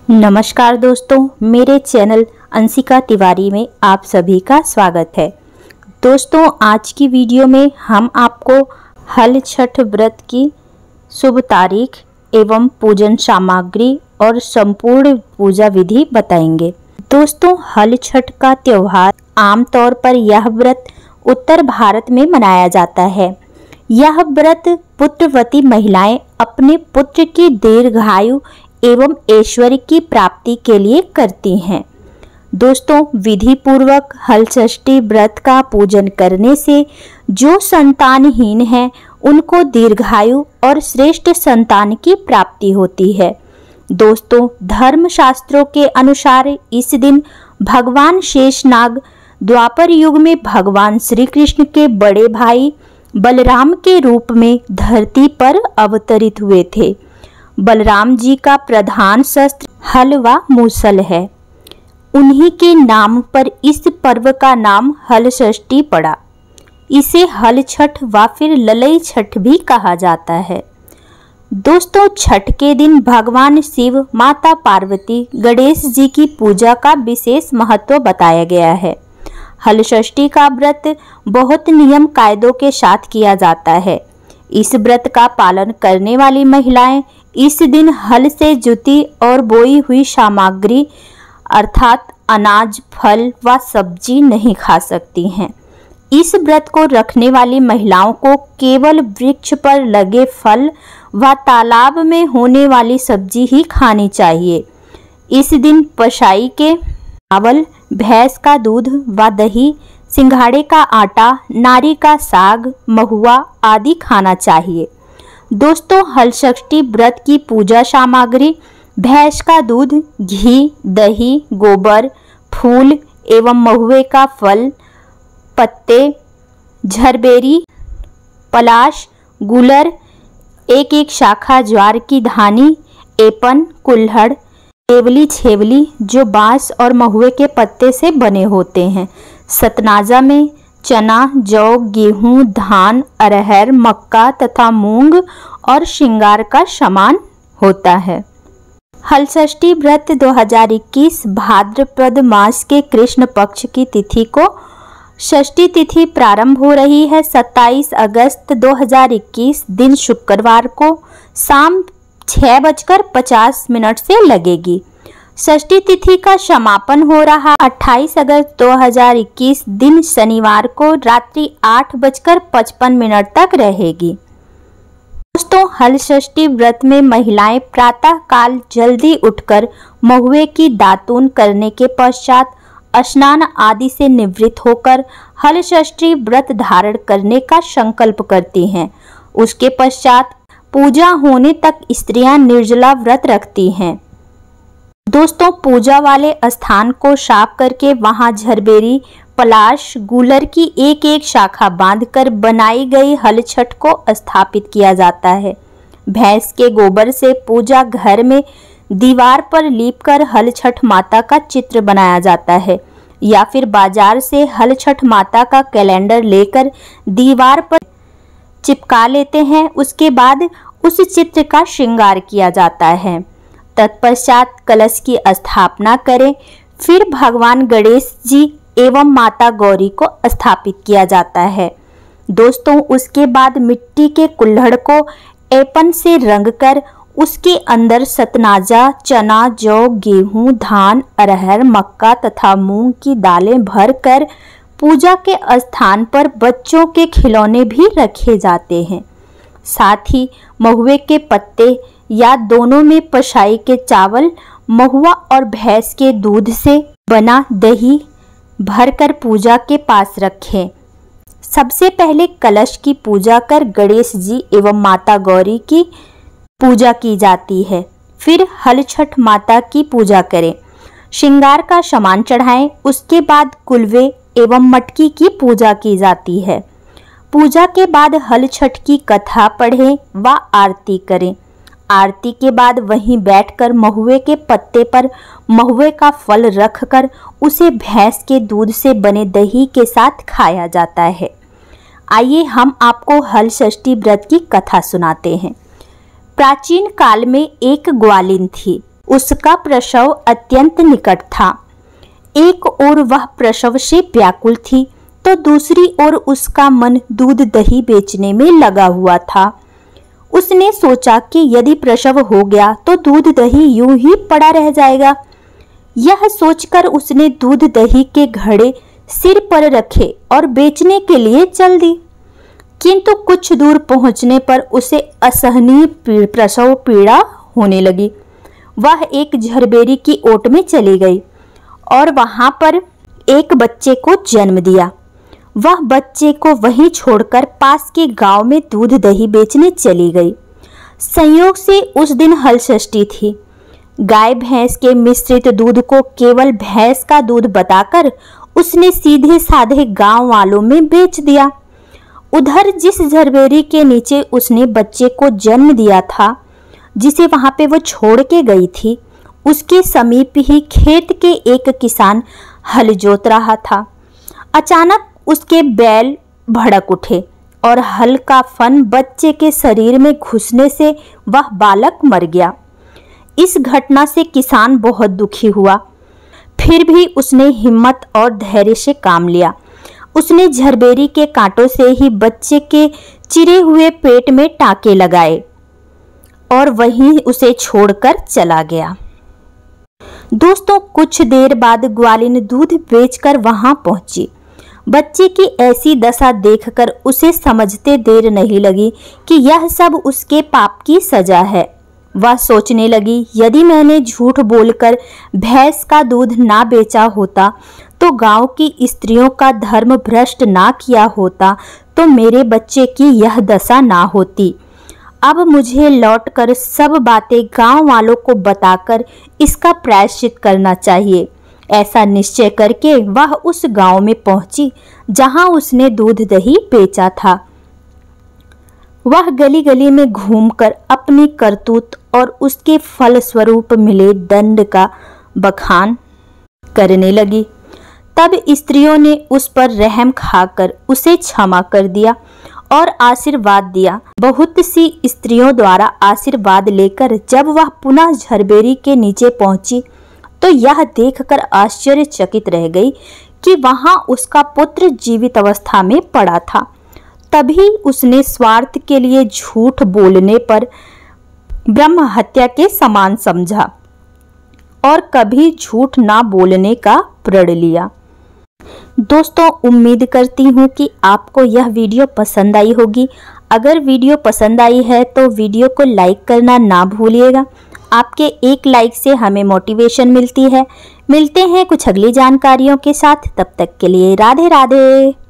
नमस्कार दोस्तों, मेरे चैनल अंशिका तिवारी में आप सभी का स्वागत है। दोस्तों, आज की वीडियो में हम आपको हल छठ व्रत की शुभ तारीख एवं पूजन सामग्री और संपूर्ण पूजा विधि बताएंगे। दोस्तों, हल छठ का त्यौहार आमतौर पर यह व्रत उत्तर भारत में मनाया जाता है। यह व्रत पुत्रवती महिलाएं अपने पुत्र की दीर्घायु एवं ऐश्वर्य की प्राप्ति के लिए करती हैं। दोस्तों, विधि पूर्वक हल षष्ठी व्रत का पूजन करने से जो संतानहीन हैं उनको दीर्घायु और श्रेष्ठ संतान की प्राप्ति होती है। दोस्तों, धर्मशास्त्रों के अनुसार इस दिन भगवान शेषनाग द्वापर युग में भगवान श्री कृष्ण के बड़े भाई बलराम के रूप में धरती पर अवतरित हुए थे। बलराम जी का प्रधान शस्त्र हल व मूसल है। उन्हीं के नाम पर इस पर्व का नाम हल षष्ठी पड़ा। इसे हल छठ व फिर ललई छठ भी कहा जाता है। दोस्तों, छठ के दिन भगवान शिव, माता पार्वती, गणेश जी की पूजा का विशेष महत्व बताया गया है। हल षष्ठी का व्रत बहुत नियम कायदों के साथ किया जाता है। इस व्रत का पालन करने वाली महिलाएं इस दिन हल से जुती और बोई हुई सामग्री अर्थात अनाज, फल व सब्जी नहीं खा सकती हैं। इस व्रत को रखने वाली महिलाओं को केवल वृक्ष पर लगे फल व तालाब में होने वाली सब्जी ही खानी चाहिए। इस दिन पसाई के चावल, भैंस का दूध व दही, सिंघाड़े का आटा, नारी का साग, महुआ आदि खाना चाहिए। दोस्तों, हल षष्ठी व्रत की पूजा सामग्री भैंस का दूध, घी, दही, गोबर, फूल एवं महुए का फल, पत्ते, झरबेरी, पलाश, गुलर, एक शाखा ज्वार की धानी, एपन, कुल्हड़, केवली, छेवली जो बांस और महुए के पत्ते से बने होते हैं। सतनाजा में चना, जौ, गेहूं, धान, अरहर, मक्का तथा मूंग और श्रृंगार का सामान होता है। हल षष्ठी व्रत 2021 भाद्रपद मास के कृष्ण पक्ष की तिथि को षष्ठी तिथि प्रारंभ हो रही है। 27 अगस्त 2021 दिन शुक्रवार को शाम 6:50 से लगेगी। षष्ठी तिथि का समापन हो रहा 28 अगस्त 2021 दिन शनिवार को रात्रि 8:55 तक रहेगी। दोस्तों, हल षष्ठी व्रत में महिलाएं प्रातः काल जल्दी उठकर महुए की दातून करने के पश्चात स्नान आदि से निवृत्त होकर हल षष्ठी व्रत धारण करने का संकल्प करती हैं। उसके पश्चात पूजा होने तक स्त्रियां निर्जला व्रत रखती हैं। दोस्तों, पूजा वाले स्थान को साफ करके वहां झरबेरी, पलाश, गूलर की एक शाखा बांधकर बनाई गई हल छठ को स्थापित किया जाता है। भैंस के गोबर से पूजा घर में दीवार पर लीपकर हल छठ माता का चित्र बनाया जाता है या फिर बाजार से हल छठ माता का कैलेंडर लेकर दीवार पर चिपका लेते हैं। उसके बाद उस चित्र का श्रृंगार किया जाता है। तत्पश्चात कलश की स्थापना करें। फिर भगवान गणेश जी एवं माता गौरी को स्थापित किया जाता है। दोस्तों, उसके बाद मिट्टी के कुल्हड़ को एपन से रंगकर उसके अंदर सतनाजा, चना, जौ, गेहूं, धान, अरहर, मक्का तथा मूंग की दालें भरकर पूजा के स्थान पर बच्चों के खिलौने भी रखे जाते हैं। साथ ही महुए के पत्ते या दोनों में पसाई के चावल, महुआ और भैंस के दूध से बना दही भरकर पूजा के पास रखें। सबसे पहले कलश की पूजा कर गणेश जी एवं माता गौरी की पूजा की जाती है। फिर हल छठ माता की पूजा करें, श्रृंगार का सामान चढ़ाएं। उसके बाद कुलवे एवं मटकी की पूजा की जाती है। पूजा के बाद हल छठ की कथा पढ़ें व आरती करें। आरती के बाद वहीं बैठकर महुए के पत्ते पर महुए का फल रखकर उसे भैंस के दूध से बने दही के साथ खाया जाता है। आइए हम आपको हल षष्ठी व्रत की कथा सुनाते हैं। प्राचीन काल में एक ग्वालिन थी। उसका प्रसव अत्यंत निकट था। एक ओर वह प्रसव से व्याकुल थी तो दूसरी ओर उसका मन दूध दही बेचने में लगा हुआ था। उसने सोचा कि यदि प्रसव हो गया तो दूध दही यूं ही पड़ा रह जाएगा। यह सोचकर उसने दूध दही के घड़े सिर पर रखे और बेचने के लिए चल दी। किंतु कुछ दूर पहुंचने पर उसे असहनीय प्रसव पीड़ा होने लगी। वह एक झरबेरी की ओट में चली गई और वहां पर एक बच्चे को जन्म दिया। वह बच्चे को वहीं छोड़कर पास के गांव में दूध दही बेचने चली गई। संयोग से उस दिन हल षष्ठी थी। गाय भैंस के मिश्रित दूध को केवल भैंस का दूध बताकर उसने सीधे साधे गांव वालों में बेच दिया। उधर जिस झरबेरी के नीचे उसने बच्चे को जन्म दिया था, जिसे वहां पे वो छोड़ के गई थी, उसके समीप ही खेत के एक किसान हल जोत रहा था। अचानक उसके बैल भड़क उठे और हल का फन बच्चे के शरीर में घुसने से वह बालक मर गया। इस घटना से किसान बहुत दुखी हुआ। फिर भी उसने हिम्मत और धैर्य से काम लिया। उसने झरबेरी के कांटों से ही बच्चे के चिरे हुए पेट में टाके लगाए और वहीं उसे छोड़कर चला गया। दोस्तों, कुछ देर बाद ग्वालिन दूध बेचकर वहां पहुंची। बच्चे की ऐसी दशा देखकर उसे समझते देर नहीं लगी कि यह सब उसके पाप की सजा है। वह सोचने लगी, यदि मैंने झूठ बोलकर भैंस का दूध ना बेचा होता, तो गांव की स्त्रियों का धर्म भ्रष्ट ना किया होता, तो मेरे बच्चे की यह दशा ना होती। अब मुझे लौटकर सब बातें गांव वालों को बताकर इसका प्रायश्चित करना चाहिए। ऐसा निश्चय करके वह उस गांव में पहुंची जहां उसने दूध दही बेचा था। वह गली गली में घूमकर अपनी करतूत और उसके फल स्वरूप मिले दंड का बखान करने लगी। तब स्त्रियों ने उस पर रहम खाकर उसे क्षमा कर दिया और आशीर्वाद दिया। बहुत सी स्त्रियों द्वारा आशीर्वाद लेकर जब वह पुनः झरबेरी के नीचे पहुंची तो यह देखकर आश्चर्यचकित रह गई कि वहां उसका पुत्र जीवित अवस्था में पड़ा था। तभी उसने स्वार्थ के लिए झूठ बोलने पर ब्रह्म हत्या के समान समझा और कभी झूठ ना बोलने का प्रण लिया। दोस्तों, उम्मीद करती हूँ कि आपको यह वीडियो पसंद आई होगी। अगर वीडियो पसंद आई है तो वीडियो को लाइक करना ना भूलिएगा। आपके एक लाइक से हमें मोटिवेशन मिलती है। मिलते हैं कुछ अगली जानकारियों के साथ। तब तक के लिए राधे राधे।